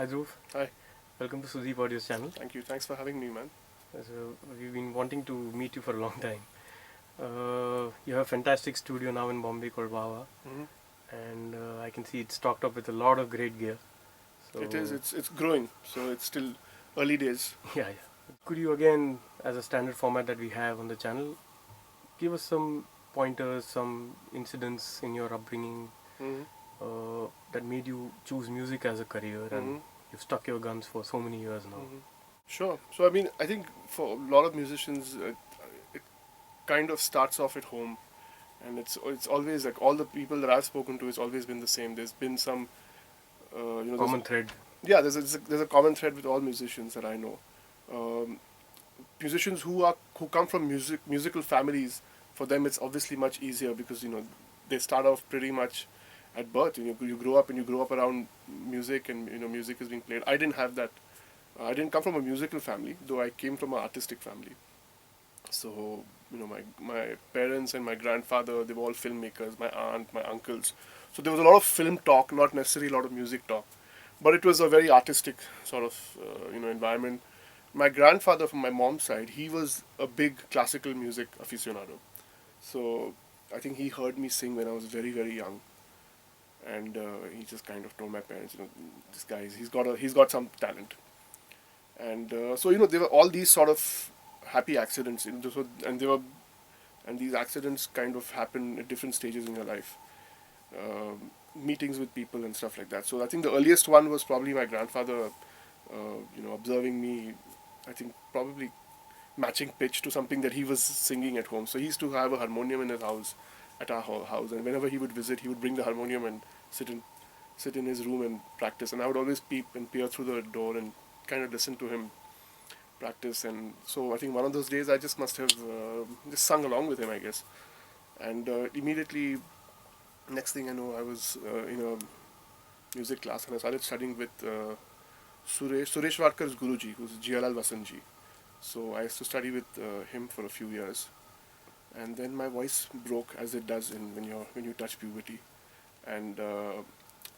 Hi Dhruv, Hi, welcome to Sudeep Audio's channel. thank you. Thanks for having me, man. We've been wanting to meet you for a long time. You have a fantastic studio now in Bombay called Wawa, hmm and I can see it's stocked up with a lot of great gear. So, It is. It's growing, so it's still early days. yeah. Could you again, as a standard format that we have on the channel, give us some pointers, some incidents in your upbringing hmm that made you choose music as a career, and hmm you've stuck your guns for so many years now? hmm Sure. So I mean, I think for a lot of musicians, it kind of starts off at home, and it's always like all the people that I've spoken to, it's always been the same. There's been some, there's Common thread. yeah, there's a common thread with all musicians that I know. Um, Musicians who come from musical families, for them it's obviously much easier because they start off pretty much at birth. You grow up and you grow up around music, and music is being played. I didn't have that. I didn't come from a musical family, though I came from an artistic family. So my parents and my grandfather, they were all filmmakers. My aunt, my uncles. So there was a lot of film talk, not necessarily a lot of music talk, but it was a very artistic sort of environment. My grandfather from my mom's side, he was a big classical music aficionado. So I think he heard me sing when I was very very young, and he just kind of told my parents, this guy, he's got some talent. And so there were all these sort of happy accidents, and these accidents kind of happen at different stages in your life. Meetings with people and stuff like that. So I think the earliest one was probably my grandfather, observing me. I think probably matching pitch to something that he was singing at home. So he used to have a harmonium in his house, at our house, and whenever he would visit, he would bring the harmonium and sit in his room and practice. And I would always peep and peer through the door and kind of listen to him practice. And so I think one of those days I just must have just sung along with him, I guess. And immediately, next thing I know, I was in a music class, and I started studying with Suresh Varkar's Guruji, who's Jialal Vasanji. So I used to study with him for a few years, and then my voice broke, as it does when you touch puberty, and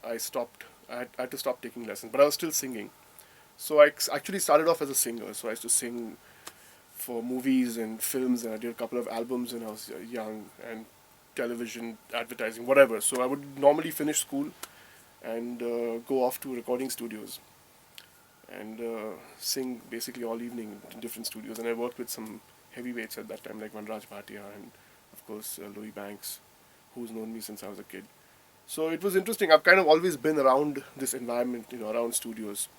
I stopped. I had to stop taking lessons, but I was still singing. So I actually started off as a singer. So I used to sing for movies and films, and I did a couple of albums when I was young, and television, advertising, whatever. So I would normally finish school and go off to recording studios and sing basically all evening in different studios. And I worked with some heavyweights at that time, like Vanraj Bhatia and, of course, Louis Banks, who's known me since I was a kid. So it was interesting. I've kind of always been around this environment, around studios.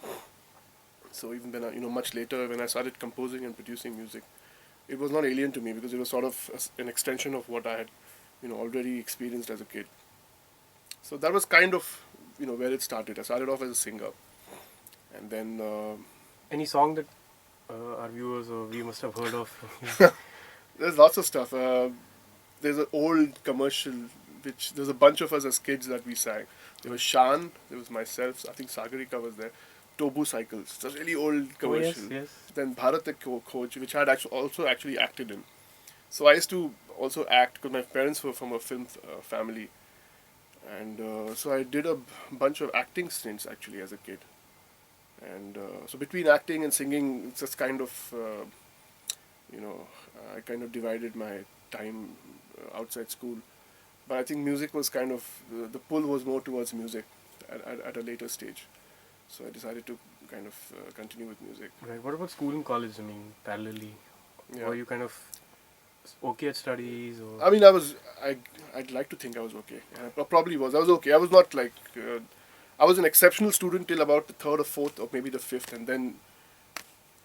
So even when much later, when I started composing and producing music, it was not alien to me because it was sort of an extension of what I had, already experienced as a kid. So that was kind of, where it started. I started off as a singer, and then Any song that our viewers or we must have heard of? there's lots of stuff. There's an old commercial which there's a bunch of us as kids that we sang. There was Shan, there was myself, I think Sagarika was there. Tobu Cycles. It's a really old Oh yes, commercial. yes. Then Bharat the Coach, which I had also actually acted in. So I used to also act because my parents were from a film family, and so I did a bunch of acting stints actually as a kid. And so between acting and singing, it's just kind of I kind of divided my time outside school. But I think music was kind of the pull was more towards music at a later stage. So I decided to kind of continue with music. Right. What about school and college? I mean, parallelly, Yeah. were you kind of okay at studies or? I mean, I'd like to think I was okay. I probably was. I was okay. I was not like I was an exceptional student till about the third or fourth or maybe the fifth, and then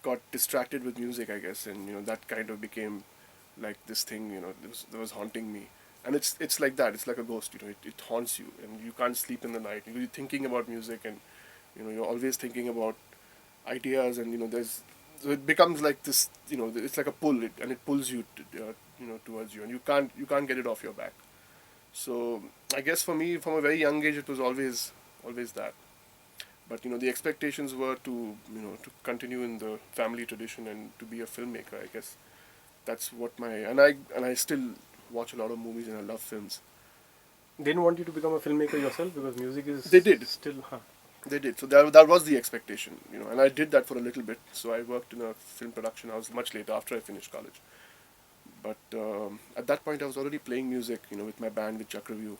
got distracted with music, I guess, and that kind of became like this thing, that was haunting me. And it's like that. It's like a ghost, it haunts you, and you can't sleep in the night. You're thinking about music, and you're always thinking about ideas, and there's so it becomes like this. It's like a pull, and it pulls you, towards you, and you can't get it off your back. So I guess for me, from a very young age, it was always that. But the expectations were to continue in the family tradition and to be a filmmaker. I guess that's what my and I still watch a lot of movies and I love films. They didn't want you to become a filmmaker yourself because music is They did. still. Huh. They did. So that was the expectation, and I did that for a little bit. So I worked in a film production house much later after I finished college. But at that point, I was already playing music, with my band with Chakraview,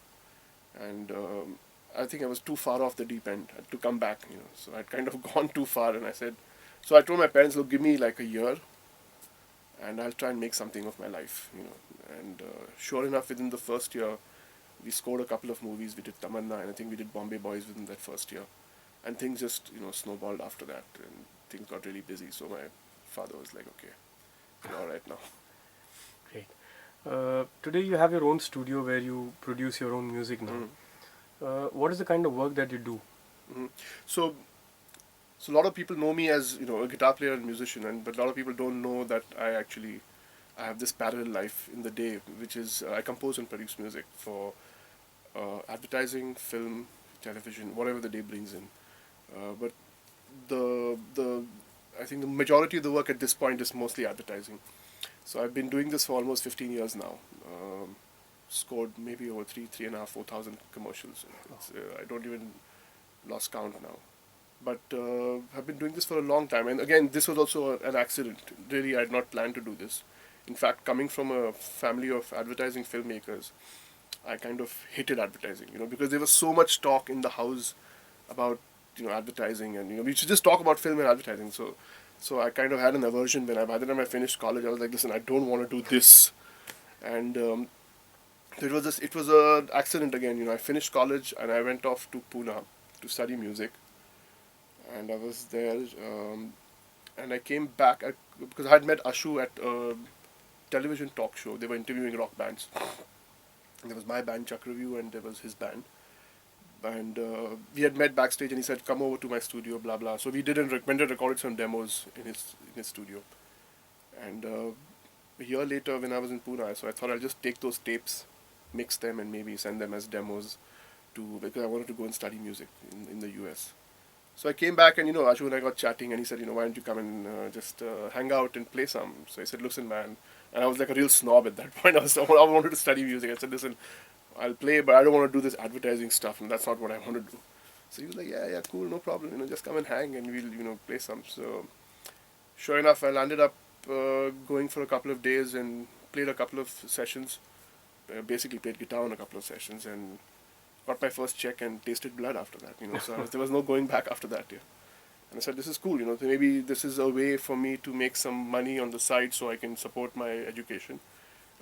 and I think I was too far off the deep end to come back, So I'd kind of gone too far, and so I told my parents, look, give me like a year, and I'll try and make something of my life, And sure enough, within the first year, we scored a couple of movies. We did Tamanna, and I think we did Bombay Boys within that first year. And things just, snowballed after that, and things got really busy. So my father was like, okay, you're all right now. Great. Today you have your own studio where you produce your own music now. What is the kind of work that you do? So, so a lot of people know me as, a guitar player and musician, but a lot of people don't know that I have this parallel life in the day, which is I compose and produce music for advertising, film, television, whatever the day brings in. But the I think the majority of the work at this point is mostly advertising. So I've been doing this for almost 15 years now. Scored maybe over 3,500, 4,000 commercials. I don't even lost count now. But I've been doing this for a long time. And again, this was also an accident. Really, I had not planned to do this. In fact, coming from a family of advertising filmmakers, I kind of hated advertising, because there was so much talk in the house about, advertising, and, we should just talk about film and advertising. So I kind of had an aversion by the time I finished college. I was like, listen, I don't want to do this. And it was an accident again. I finished college and I went off to Pune to study music. And I was there, and I came back because I had met Ashu at a television talk show. They were interviewing rock bands. And there was my band, Chakraview, and there was his band. And we had met backstage, and he said, come over to my studio, blah, blah. So we went and recorded some demos in his studio. And a year later, when I was in Pune, so I thought I'll just take those tapes, mix them, and maybe send them as demos because I wanted to go and study music in the US. So I came back, and Ashu and I got chatting, and he said, why don't you come and just hang out and play some? So I said, listen, man. And I was like a real snob at that point. I wanted to study music. I said, listen, I'll play, but I don't want to do this advertising stuff, and that's not what I want to do. So he was like, yeah, cool, no problem. Just come and hang, and we'll, play some. So sure enough, I landed up going for a couple of days and played a couple of sessions. Basically played guitar on a couple of sessions, and got my first check and tasted blood after that. So there was no going back after that. Yeah. And I said, this is cool. So maybe this is a way for me to make some money on the side so I can support my education.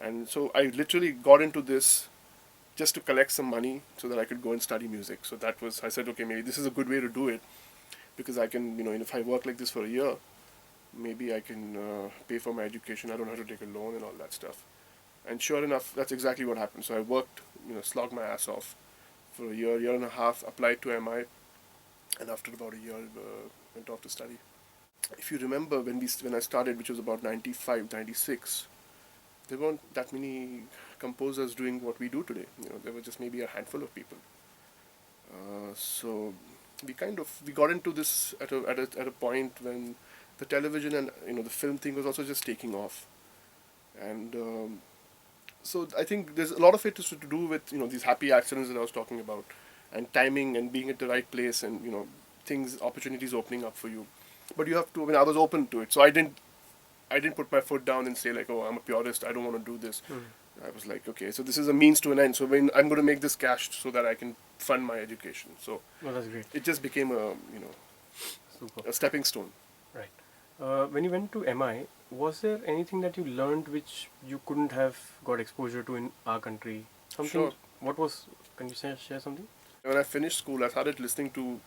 And so I literally got into this just to collect some money so that I could go and study music. So I said, okay, maybe this is a good way to do it, because I can, if I work like this for a year, maybe I can pay for my education. I don't have to take a loan and all that stuff. And sure enough, that's exactly what happened. So I worked, slogged my ass off for a year and a half, applied to MI, and after about a year, went off to study. If you remember when I started, which was about 95, 96, there weren't that many composers doing what we do today. There were just maybe a handful of people. So we got into this at a point when the television and the film thing was also just taking off, and so I think there's a lot of it is to do with these happy accidents that I was talking about, and timing and being at the right place, and opportunities opening up for you. But you have to. I mean, I was open to it, so I didn't put my foot down and say like, oh, I'm a purist, I don't want to do this. I was like, okay, so this is a means to an end. So when I'm going to make this cash so that I can fund my education. So that's great. It just became Super. a stepping stone. Right. When you went to MI, was there anything that you learned which you couldn't have got exposure to in our country? Something. Sure. Can you share something? When I finished school, I started listening to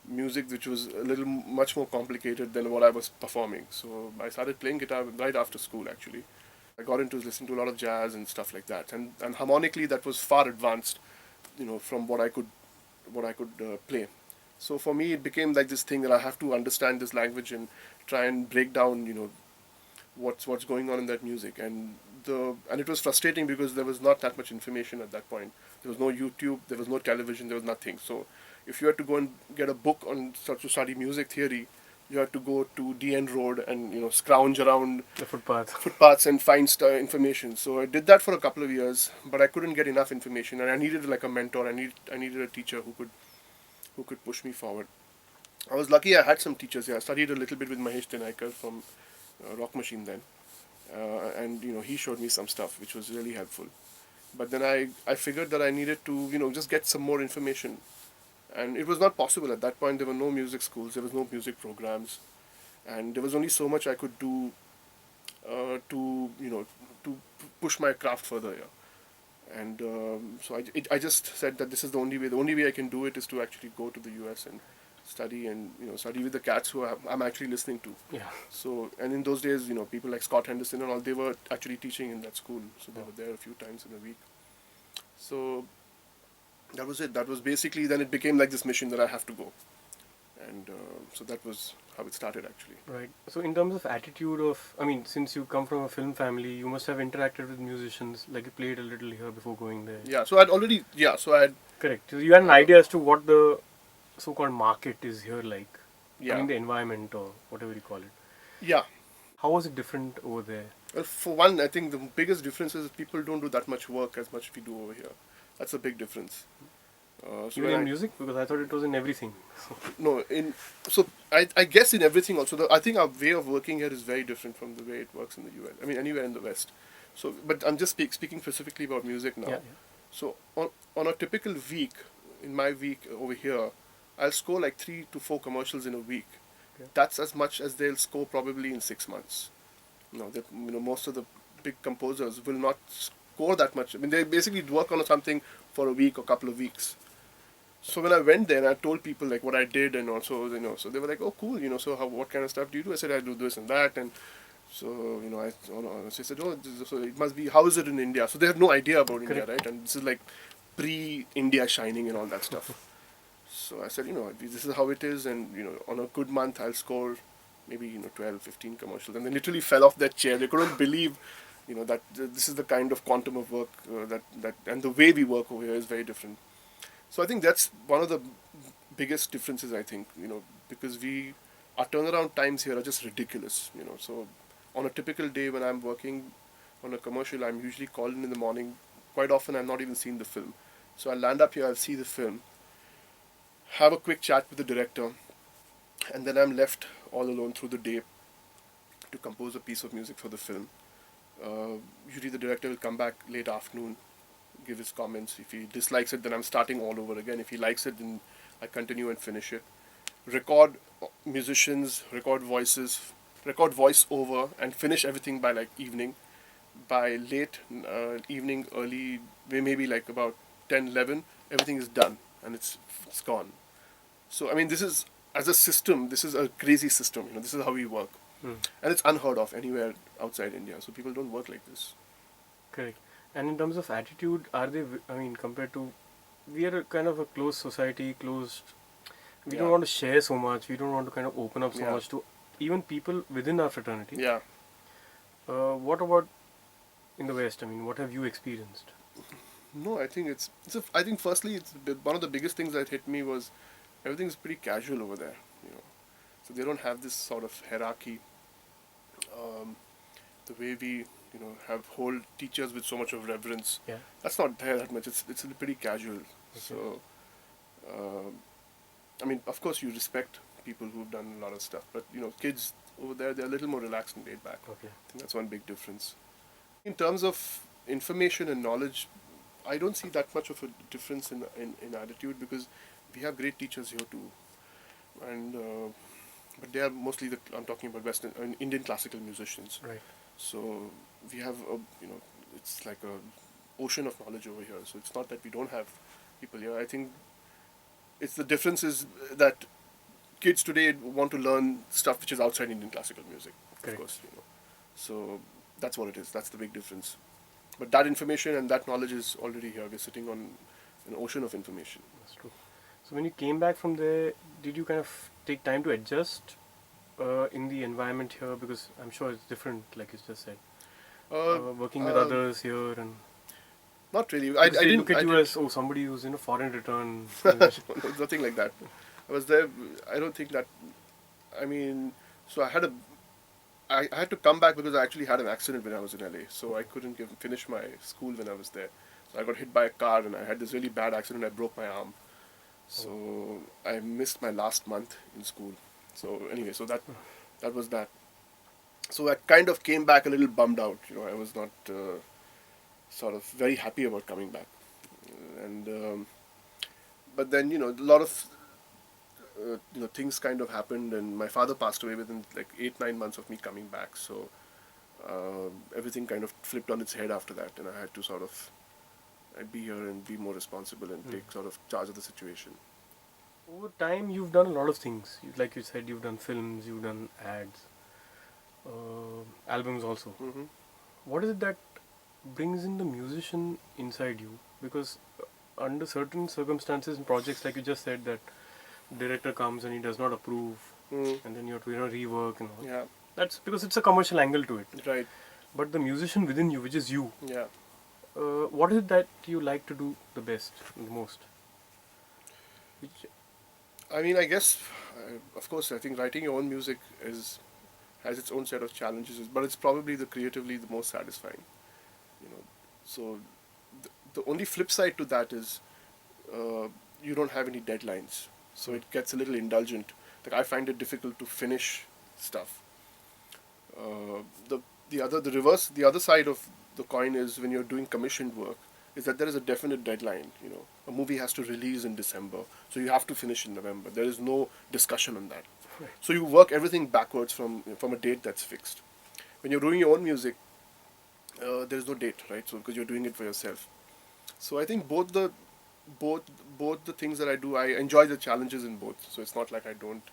music which was a little much more complicated than what I was performing. So I started playing guitar right after school, actually. I got into listening to a lot of jazz and stuff like that. And harmonically, that was far advanced, from what I could play. So for me, it became like this thing that I have to understand this language and try and break down, what's going on in that music. And it was frustrating because there was not that much information at that point. There was no YouTube, there was no television, there was nothing. So if you had to go and get a book to study music theory, you had to go to D.N. Road and scrounge around the footpaths and find information. So I did that for a couple of years, but I couldn't get enough information, and I needed like a mentor. I needed a teacher who could push me forward. I was lucky I had some teachers here. I studied a little bit with Mahesh Tenaikar from Rock Machine then. And he showed me some stuff which was really helpful. But then I figured that I needed to just get some more information, and it was not possible at that point. There were no music schools, there was no music programs, and there was only so much I could do to push my craft further. Yeah. And so I just said that this is the only way. The only way I can do it is to actually go to the US and study, and study with the cats who I'm actually listening to. Yeah. So, and in those days, people like Scott Henderson and all, they were actually teaching in that school, so they were there a few times in a week. So that was it. That was basically, then it became like this mission that I have to go, and so that was how it started actually. Right. So in terms of attitude of, I mean, since you come from a film family, you must have interacted with musicians, like you played a little here before going there. Yeah. So I'd already, yeah. So I had, Correct. So you had an idea as to what the so-called market is here like. yeah. I mean, the environment or whatever you call it. Yeah. How was it different over there? Well, for one, I think the biggest difference is people don't do that much work as much we do over here. That's a big difference. So Even when in music, because I thought it was in everything. no, so I guess in everything also. I think our way of working here is very different from the way it works in the US. I mean, anywhere in the West. So, but I'm just speaking specifically about music now. Yeah. So on a typical week, in my week over here, I'll score like 3 to 4 commercials in a week. Okay. That's as much as they'll score probably in 6 months. Most of the big composers will not score that much. I mean, they basically work on something for a week or couple of weeks. So when I went there and I told people like what I did, and also so they were like, oh cool, so what kind of stuff do you do? I said I do this and that, and so she said, oh, so it must be, how is it in India? So they had no idea about India, right? And this is like pre-India Shining and all that stuff. So I said, this is how it is, and on a good month I'll score maybe 12, 15 commercials, and they literally fell off their chair. They couldn't believe that this is the kind of quantum of work that and the way we work over here is very different. So I think that's one of the biggest differences, I think, because our turnaround times here are just ridiculous, So on a typical day when I'm working on a commercial, I'm usually called in the morning. Quite often I'm not even seen the film. So I'll land up here, I'll see the film, have a quick chat with the director, and then I'm left all alone through the day to compose a piece of music for the film. Usually the director will come back late afternoon, give his comments. If he dislikes it, then I'm starting all over again. If he likes it, then I continue and finish it. Record musicians, record voices, record voice over, and finish everything by like evening. By late evening, early, maybe like about 10, 11, everything is done and it's gone. So I mean, this is, as a system, this is a crazy system. This is how we work, and it's unheard of anywhere outside India. So people don't work like this. Correct. And in terms of attitude, are they, I mean, compared to, we are a kind of a closed society, closed, we don't want to share so much, we don't want to kind of open up so much to even people within our fraternity. Yeah. What about in the West? I mean, what have you experienced? No, I think I think firstly, one of the biggest things that hit me was everything's pretty casual over there, So they don't have this sort of hierarchy. The way we, hold teachers with so much of reverence. Yeah. That's not there that much. It's pretty casual. Okay. So, I mean, of course, you respect people who've done a lot of stuff, but kids over there, they're a little more relaxed and laid back. Okay. I think that's one big difference. In terms of information and knowledge, I don't see that much of a difference in attitude, because we have great teachers here too, and but they are mostly I'm talking about Western Indian classical musicians. Right. So we have it's like a ocean of knowledge over here. So it's not that we don't have people here. I think it's the difference is that kids today want to learn stuff which is outside Indian classical music. Correct. Of course, So that's what it is. That's the big difference. But that information and that knowledge is already here. We're sitting on an ocean of information. That's true. So when you came back from there, did you kind of take time to adjust in the environment here? Because I'm sure it's different, like you just said. Working with others here and... Not really. I didn't look at you as somebody who's in a foreign return. No, nothing like that. I was there. I don't think that. I mean, so I had to come back because I actually had an accident when I was in LA. So I couldn't finish my school when I was there. So I got hit by a car and I had this really bad accident. I broke my arm. So I missed my last month in school. So anyway, so that was that. So I kind of came back a little bummed out. I was not sort of very happy about coming back, and but then a lot of things kind of happened, and my father passed away within like 8-9 months of me coming back. So everything kind of flipped on its head after that, and I had to sort of be here and be more responsible and take sort of charge of the situation. Over time, you've done a lot of things. Like you said, you've done films, you've done ads, albums also. Mm-hmm. What is it that brings in the musician inside you? Because under certain circumstances and projects, like you just said, that director comes and he does not approve, and then you have to rework and all. Yeah. That's because it's a commercial angle to it. Right. But the musician within you, which is you, Yeah. what is it that you like to do the best, the most? Which, I mean, I guess, of course, I think writing your own music has its own set of challenges, but it's probably creatively the most satisfying. So the only flip side to that is you don't have any deadlines, so it gets a little indulgent. Like I find it difficult to finish stuff. The other side of the coin is when you're doing commissioned work, is that there is a definite deadline. A movie has to release in December, so you have to finish in November. There is no discussion on that. right. So you work everything backwards from a date that's fixed. When you're doing your own music, there is no date, right? So because you're doing it for yourself. So I think both the things that I do, I enjoy the challenges in both. So it's not like I don't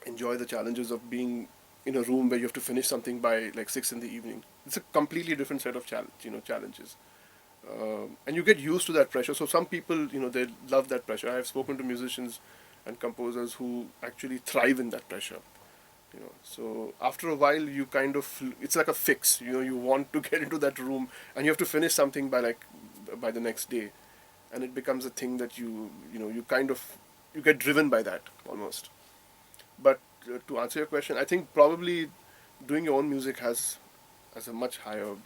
enjoy the challenges of being in a room where you have to finish something by like 6 in the evening. It's a completely different set of challenges. And you get used to that pressure. So some people, they love that pressure. I have spoken to musicians and composers who actually thrive in that pressure. So after a while, you kind of, it's like a fix. You want to get into that room and you have to finish something by the next day, and it becomes a thing that you get driven by that almost. But to answer your question, I think probably doing your own music has a much higher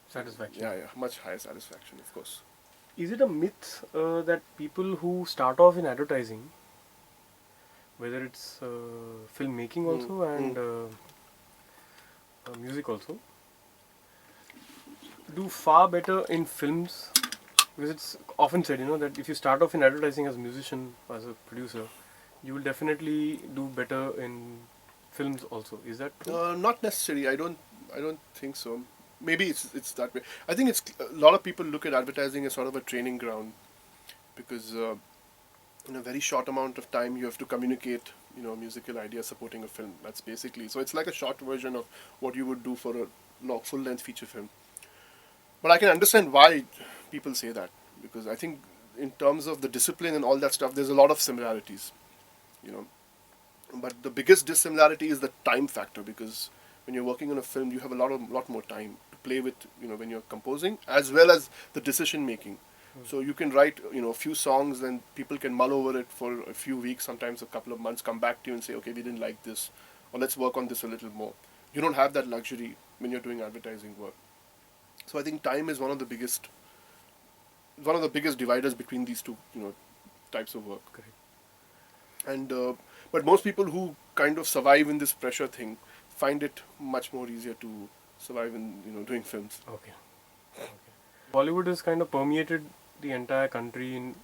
Satisfaction. yeah, much higher satisfaction, of course. Is it a myth that people who start off in advertising, whether it's filmmaking also and music also, do far better in films? Because it's often said, that if you start off in advertising as a musician, as a producer, you will definitely do better in films also. Is that true? Not necessarily. I don't think so. Maybe it's that way. I think it's a lot of people look at advertising as sort of a training ground, because in a very short amount of time you have to communicate musical ideas supporting a film. That's basically, so it's like a short version of what you would do for a full length feature film. But I can understand why people say that, because I think in terms of the discipline and all that stuff, there's a lot of similarities. you know but the biggest dissimilarity is the time factor, because when you're working on a film, you have a lot more time to play with, when you're composing, as well as the decision making. So you can write a few songs, and people can mull over it for a few weeks, sometimes a couple of months, come back to you and say, okay, we didn't like this, or let's work on this a little more. You don't have that luxury when you're doing advertising work. So I think time is one of the biggest dividers between these two types of work. Correct. And but most people who kind of survive in this pressure thing find it much more easier to survive in doing films. Okay. Bollywood has kind of permeated the entire country, in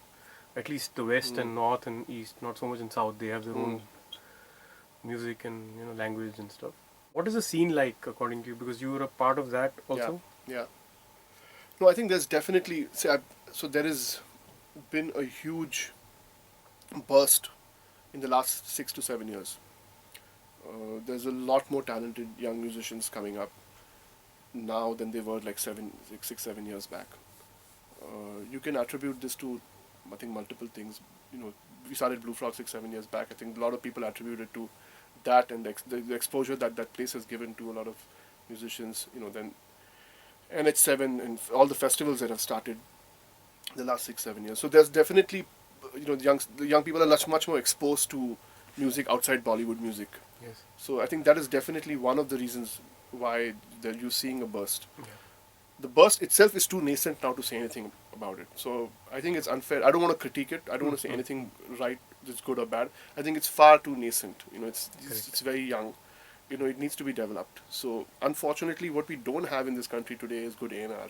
at least the west and north and east, not so much in south. They have their own music and language and stuff. What is the scene like according to you? Because you were a part of that also. Yeah. No, I think there's definitely so there has been a huge burst in the last 6 to 7 years. There's a lot more talented young musicians coming up now than they were like 6, 7 years back. You can attribute this to, I think, multiple things. We started Blue Frog 6, 7 years back. I think a lot of people attribute it to that and the exposure that place has given to a lot of musicians. Then NH7 and all the festivals that have started the last 6, 7 years. So there's definitely, the young people are much more exposed to music outside Bollywood music. Yes. So I think that is definitely one of the reasons why you're seeing a burst. Yeah. The burst itself is too nascent now to say anything about it. So I think it's unfair. I don't want to critique it. I don't want to say Mm-hmm. anything right that's good or bad. I think it's far too nascent. It's Correct. very young. It needs to be developed. So unfortunately, what we don't have in this country today is good A&R.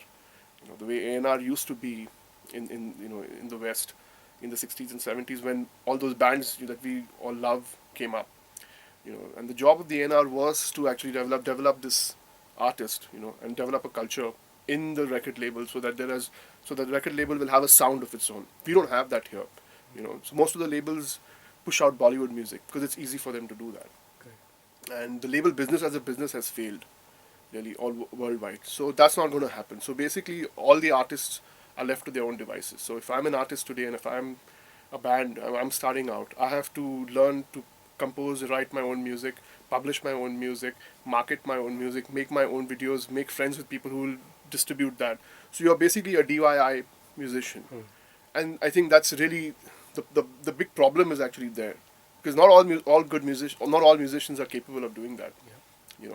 The way A&R used to be in the West in the 60s and 70s when all those bands that we all love came up. And the job of the A&R was to actually develop this artist, and develop a culture in the record label so that the record label will have a sound of its own. We don't have that here. So most of the labels push out Bollywood music because it's easy for them to do that. Correct. And the label business as a business has failed really all worldwide. So that's not going to happen. So basically, all the artists are left to their own devices. So if I'm an artist today and if I'm a band, I'm starting out, I have to learn to compose, write my own music, publish my own music, market my own music, make my own videos, make friends with people who will distribute that. So you're basically a DIY musician. And I think that's really the big problem is actually there. Because not all musicians are capable of doing that. Yeah.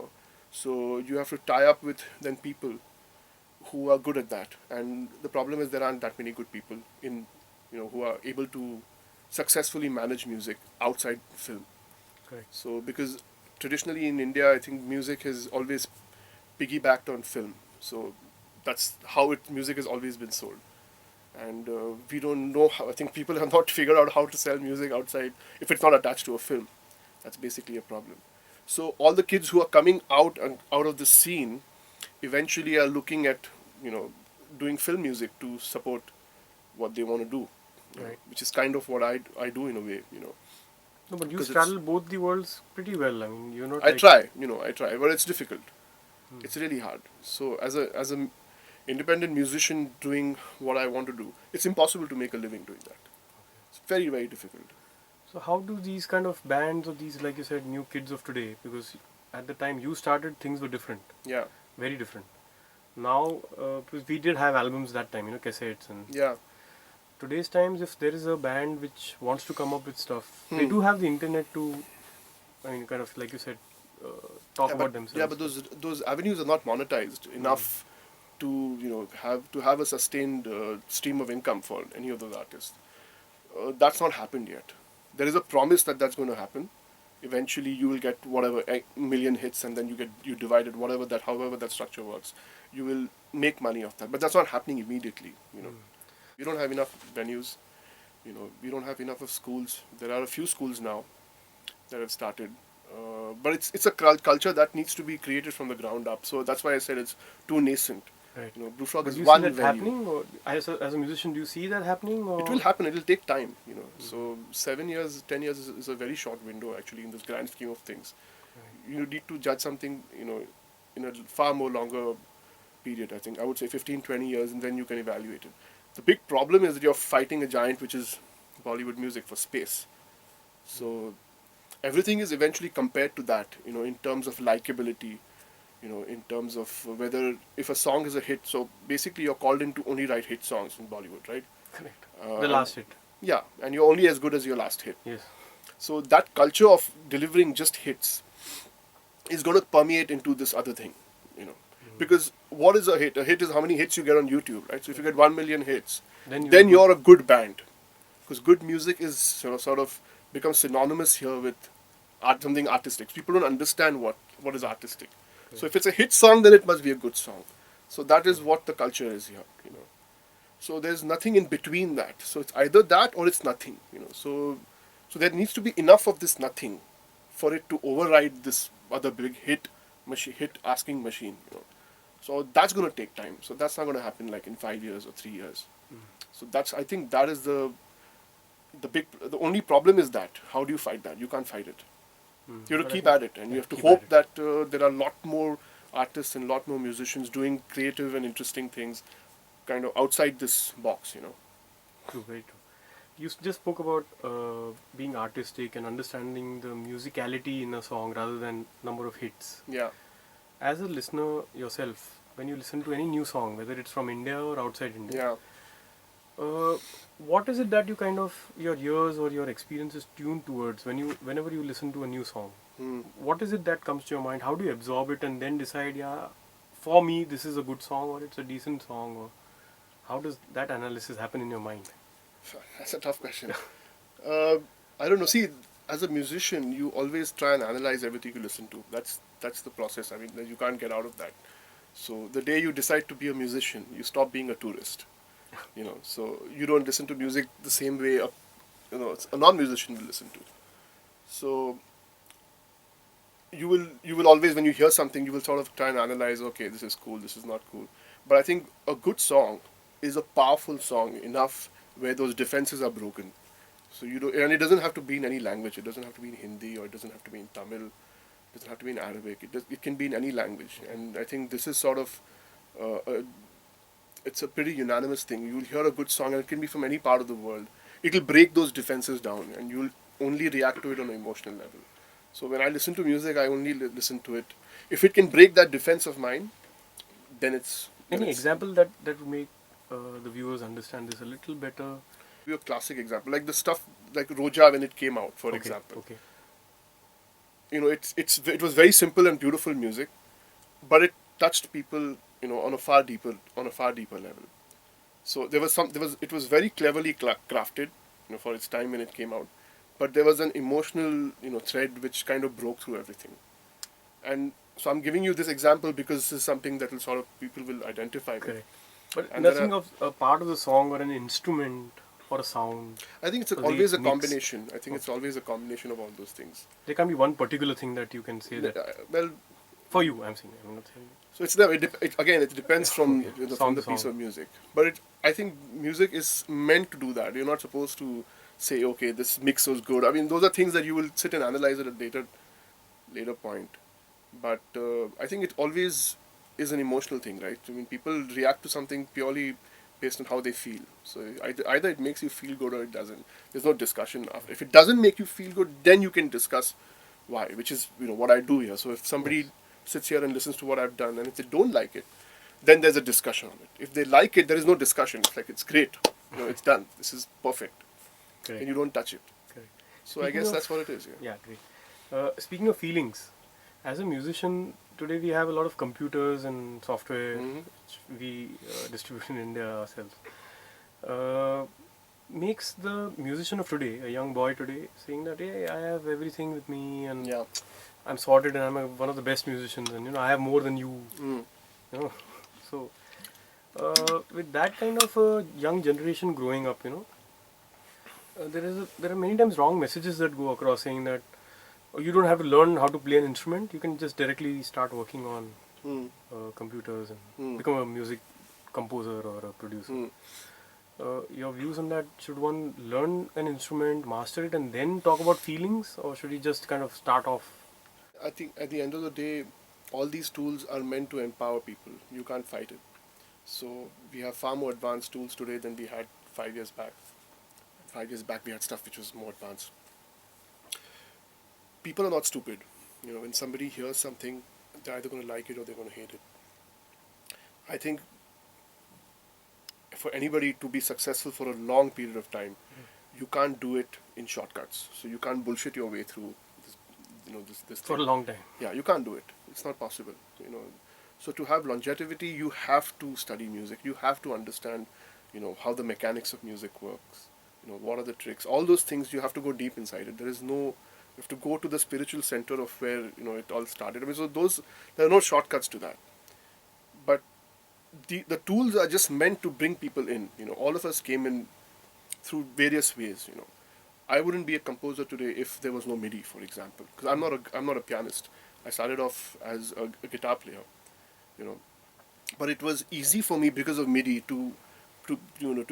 So you have to tie up with then people who are good at that, and the problem is there aren't that many good people who are able to successfully manage music outside film. Correct. So because traditionally in India, I think music has always piggybacked on film. So that's how music has always been sold, and we don't know how. I think people have not figured out how to sell music outside if it's not attached to a film. That's basically a problem. So all the kids who are coming out of the scene eventually are looking at doing film music to support what they want to do, Right. which is kind of what I do in a way. No, but you 'Cause straddle both the worlds pretty well. I mean, you're not I like. try, I try, but it's difficult. It's really hard. So as a independent musician doing what I want to do, it's impossible to make a living doing that. It's very, very difficult. So how do these kind of bands or these, like you said, new kids of today? Because at the time you started, things were different, Yeah, very different. Now, because we did have albums that time, cassettes, and yeah. today's times, if there is a band which wants to come up with stuff, they Hmm. do have the internet to, I mean, kind of like you said, uh, talk Yeah, about but yeah, themselves. but those avenues are not monetized enough to have a sustained stream of income for any of those artists. That's not happened yet. There is a promise that that's going to happen. Eventually, you will get whatever a million hits, and then you divide it however that structure works. You will make money off that, but that's not happening immediately. We don't have enough venues. We don't have enough of schools. There are a few schools now that have started, but it's a culture that needs to be created from the ground up. So that's why I said it's too nascent. Right. Blue Frog But is do you see one that venue. happening, or as a musician, do you see that happening, It or will happen. It will take time. So 7 years, 10 years is a very short window actually in this grand scheme of things. You need to judge something, in a far more longer period. I think I would say 15, 20 years, and then you can evaluate it. The big problem is that you're fighting a giant, which is Bollywood music, for space. So everything is eventually compared to that, in terms of likability, in terms of whether if a song is a hit. So basically, you're called in to only write hit songs in Bollywood, right? correct? Uh, The and- last hit. Yeah, and you're only as good as your last hit. Yes. So that culture of delivering just hits is going to permeate into this other thing, because what is a hit? A hit is how many hits you get on YouTube, right? So if you get 1 million hits, Then then you're a good band, because good music is sort of becomes synonymous here with something artistic. People don't understand what is artistic. So if it's a hit song, then it must be a good song. So that is what the culture is here. So there's nothing in between that. So it's either that or it's nothing. So there needs to be enough of this nothing for it to override this other big hit asking machine. So that's going to take time. So that's not going to happen like in 5 years or 3 years. So I think that is the only problem is that how do you fight that? You can't fight it. You have to keep at it, and you have to keep hope at that there are a lot more artists and a lot more musicians doing creative and interesting things, kind of outside this box. True, very true. You just spoke about being artistic and understanding the musicality in a song rather than number of hits. Yeah. As a listener yourself, when you listen to any new song, whether it's from India or outside India, Yeah. what is it that you kind of your ears or your experiences tune towards whenever you listen to a new song? What is it that comes to your mind? How do you absorb it and then decide, yeah, for me this is a good song or it's a decent song, or how does that analysis happen in your mind? That's a tough question. Uh, I don't know. See, as a musician, you always try and analyze everything you listen to. That's the process. I mean, you can't get out of that. So the day you decide to be a musician, you stop being a tourist. So you don't listen to music the same way a non-musician will listen to. So you will always, when you hear something, you will sort of try and analyze. Okay, this is cool. This is not cool. But I think a good song is a powerful song enough where those defenses are broken. So you do, and it doesn't have to be in any language. It doesn't have to be in Hindi, or it doesn't have to be in Tamil. It doesn't have to be in Arabic. It can be in any language. And I think this is sort of uh, a, it's a pretty unanimous thing. You'll hear a good song, and it can be from any part of the world. It'll break those defenses down, and you'll only react to it on an emotional level. So when I listen to music, I only listen to it. If it can break that defense of mine, then it's. Any example that would make the viewers understand this a little better? Be a classic example, like the stuff like Roja when it came out, for example. Okay. It was very simple and beautiful music, but it touched people, on a far deeper level. So it was very cleverly crafted, for its time when it came out, but there was an emotional, thread which kind of broke through everything. And so I'm giving you this example because this is something that will sort of people will identify with. Correct. But And nothing of a part of the song or an instrument or a sound. I think it's or the always a mix. combination. I think it's always a combination of all those things. There can't be one particular thing that you can say that Well, for you. I'm saying. I'm not saying. so it depends from from the piece of music. But I think music is meant to do that. You're not supposed to say, okay, this mix was good. I mean, those are things that you will sit and analyze at a later point. But I think it always is an emotional thing, right? I mean, people react to something purely based on how they feel. So either it makes you feel good or it doesn't. There's no discussion. If it doesn't make you feel good, then you can discuss why, which is what I do here. So if somebody sits here and listens to what I've done, and if they don't like it, then there's a discussion on it. If they like it, there is no discussion. It's like, it's great. It's done. This is perfect. Correct. And you don't touch it. Correct. So I guess that's what it is. Yeah, great. Speaking of feelings, as a musician, today we have a lot of computers and software which we distribute in India ourselves. Makes the musician of today, a young boy today, saying that, hey, I have everything with me and Yeah. I'm sorted and I'm one of the best musicians and I have more than you. So with that kind of a young generation growing up, there are many times wrong messages that go across saying that you don't have to learn how to play an instrument. You can just directly start working on computers and become a music composer or a producer. Your views on that? Should one learn an instrument, master it, and then talk about feelings, or should he just kind of start off? I think at the end of the day, all these tools are meant to empower people. You can't fight it. So we have far more advanced tools today than we had 5 years back. 5 years back, we had stuff which was more advanced. People are not stupid. When somebody hears something, they're either going to like it or they're going to hate it. I think for anybody to be successful for a long period of time, you can't do it in shortcuts. So you can't bullshit your way through this For thing. a long time. Yeah, you can't do it. It's not possible. So to have longevity, you have to study music. You have to understand, how the mechanics of music works. What are the tricks? All those things, you have to go deep inside it. You have to go to the spiritual center of where, it all started. I mean, so there are no shortcuts to that. But the tools are just meant to bring people in. All of us came in through various ways. I wouldn't be a composer today if there was no MIDI, for example, because I'm not a pianist. I started off as a guitar player, but it was easy for me because of MIDI to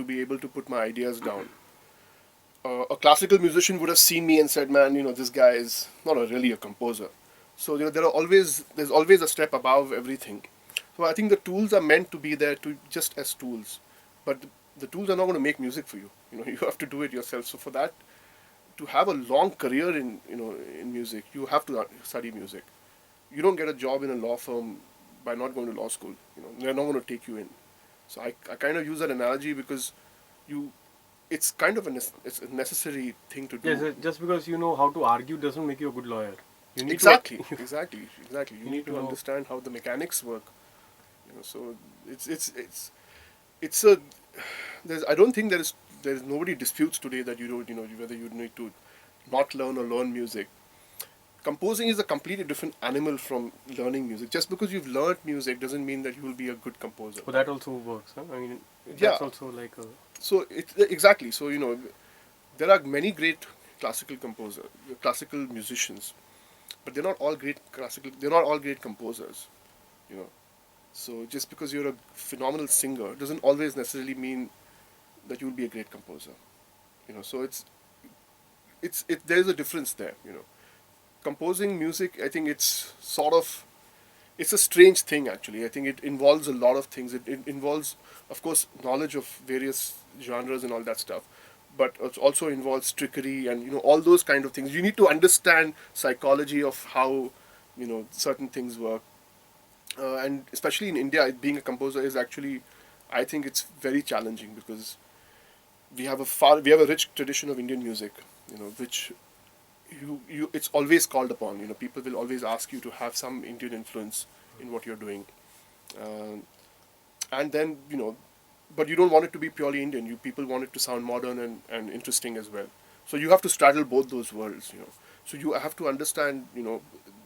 be able to put my ideas down. A classical musician would have seen me and said, "Man, this guy is not really a composer." So there's always a step above everything. So I think the tools are meant to be there just as tools, but the tools are not going to make music for you. You have to do it yourself. So for that, to have a long career in music, you have to study music. You don't get a job in a law firm by not going to law school. They're not going to take you in. So I kind of use that analogy because it's kind of it's a necessary thing to do. Yes, just because you know how to argue doesn't make you a good lawyer. You need exactly. to, You need to understand how the mechanics work. So it's a I don't think there is nobody disputes today that you don't, whether you need to not learn or learn music. Composing is a completely different animal from learning music. Just because you've learned music doesn't mean that you will be a good composer. So that also works, huh? I mean, Yeah. that's also like a... So exactly. So there are many great classical musicians, but they're not all great classical. They're not all great composers. You know. So just because you're a phenomenal singer doesn't always necessarily mean that you'll be a great composer. So there's a difference there. Composing music, I think it's a strange thing actually. I think it involves a lot of things. It involves, of course, knowledge of various genres and all that stuff, but it also involves trickery and all those kind of things. You need to understand psychology of how certain things work, and especially in India, being a composer is actually, I think it's very challenging because we have a rich tradition of Indian music, which it's always called upon. People will always ask you to have some Indian influence in what you're doing, uh, and then but you don't want it to be purely Indian. People want it to sound modern and interesting as well. So you have to straddle both those worlds. So you have to understand.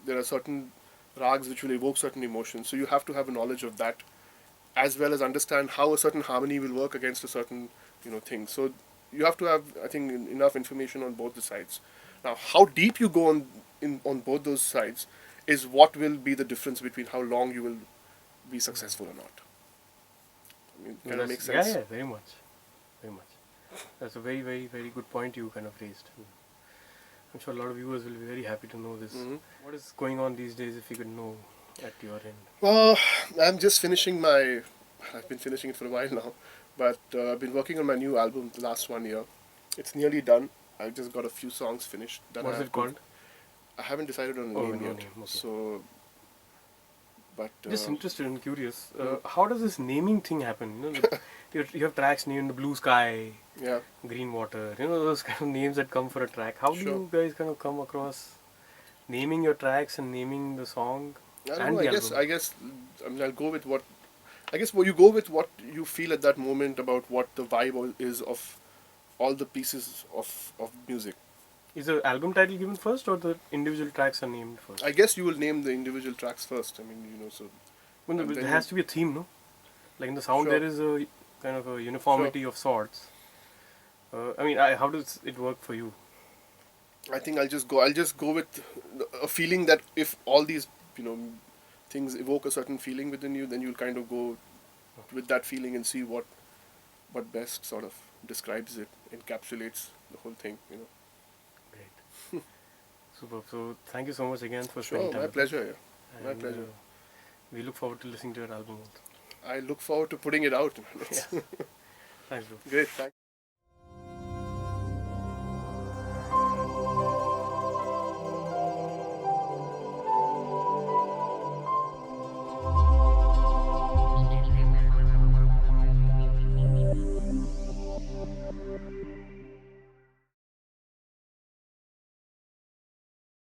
There are certain rags which will evoke certain emotions. So you have to have a knowledge of that, as well as understand how a certain harmony will work against a certain thing. So you have to have, I think, enough information on both the sides. Now, how deep you go on both those sides is what will be the difference between how long you will be successful or not. I mean, kind of makes sense. Yeah, very much, very much. That's a very, very, very good point you kind of raised. I'm sure a lot of viewers will be very happy to know this. Mm-hmm. What is going on these days, if you could know at your end? Well, I'm just finishing I've been finishing it for a while now, but I've been working on my new album the last 1 year. It's nearly done. I just got a few songs finished. What's it called? I haven't decided on a name yet. Name. Okay. So, but just interested and curious. How does this naming thing happen? You have tracks named Blue Sky, yeah, Green Water. Those kind of names that come for a track. How do you guys kind of come across naming your tracks and naming the song? I don't know. I guess. I mean, I'll go with what. I guess you go with what you feel at that moment about what the vibe is of all the pieces of music. Is the album title given first, or the individual tracks are named first? I guess you will name the individual tracks first. I mean, so. Well, there has to be a theme, no? Like in the sound, Sure. there is a kind of a uniformity of sorts. I mean, how does it work for you? I think I'll just go with a feeling that if all these things evoke a certain feeling within you, then you'll kind of go with that feeling and see what best sort of describes it, encapsulates the whole thing. Great. Super. So thank you so much again for spending time. My pleasure. Yeah. My And, pleasure. We look forward to listening to your album. I look forward to putting it out. Yeah. Thanks, bro. Great. Thanks.